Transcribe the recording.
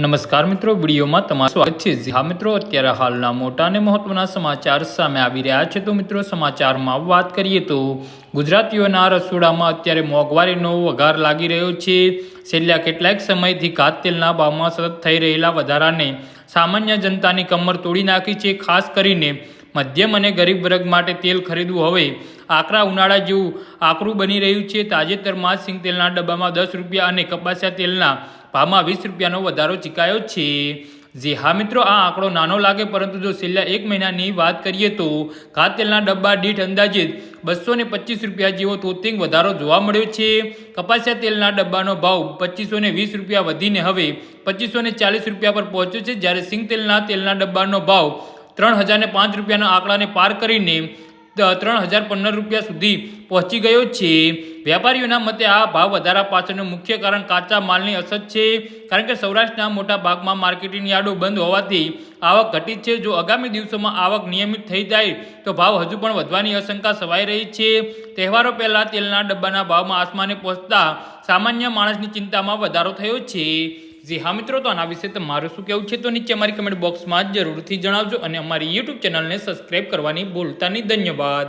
નમસ્કાર મિત્રો, વિડીયોમાં તમારું સ્વાગત છે। જી હા મિત્રો, અત્યારે હાલના મોટા અને મહત્વના સમાચાર સામે આવી રહ્યા છે। તો મિત્રો, સમાચારમાં વાત કરીએ તો ગુજરાતીઓના રસોડામાં અત્યારે મોંઘવારીનો વઘાર લાગી રહ્યો છે। છેલ્લા કેટલાક સમયથી ઘાત તેલના ભાવમાં સતત થઈ રહેલા વધારાને સામાન્ય જનતાની કમર તોડી નાખી છે। ખાસ કરીને મધ્યમ અને ગરીબ વર્ગ માટે તેલ ખરીદવું હવે આકરા ઉનાળા જેવું આકરું બની રહ્યું છે। તાજેતરમાં સિંગ તેલના ડબ્બામાં 10 રૂપિયા અને કપાસિયા તેલના ભાવમાં 20 રૂપિયાનો વધારો ચૂકાયો છે। જી હા મિત્રો, આ આંકડો નાનો લાગે, પરંતુ જો છેલ્લા એક મહિનાની વાત કરીએ તો ઘાત તેલના ડબ્બા દીઠ અંદાજે 225 રૂપિયા જેવો તોતિંગ વધારો જોવા મળ્યો છે। કપાસિયા તેલના ડબ્બાનો ભાવ 2520 રૂપિયા વધીને હવે 2540 રૂપિયા પર પહોંચ્યો છે, જ્યારે સિંગ તેલના ડબ્બાનો ભાવ 3005 રૂપિયાના આંકડાને પાર કરીને 3015 રૂપિયા સુધી પહોંચી ગયો છે। વેપારીઓના મતે આ ભાવ વધારા પાછળનું મુખ્ય કારણ કાચા માલની અછત છે, કારણ કે સૌરાષ્ટ્રના મોટા ભાગમાં માર્કેટિંગ યાર્ડો બંધ હોવાથી આવક ઘટી છે। જો આગામી દિવસોમાં આવક નિયમિત થઈ જાય તો ભાવ હજુ પણ વધવાની આશંકા સેવાઈ રહી છે। તહેવારો પહેલા તેલના ડબ્બાના ભાવમાં આસમાને પહોંચતા સામાન્ય માણસની ચિંતામાં વધારો થયો છે। જી હા મિત્રો, તો આના વિશે તમારું શું કહેવું છે તો નીચે અમારી કમેન્ટ બોક્સમાં જરૂરથી જણાવજો અને અમારી યુટ્યુબ ચેનલને સબસ્ક્રાઈબ કરવાની ભૂલતા નહીં। ધન્યવાદ।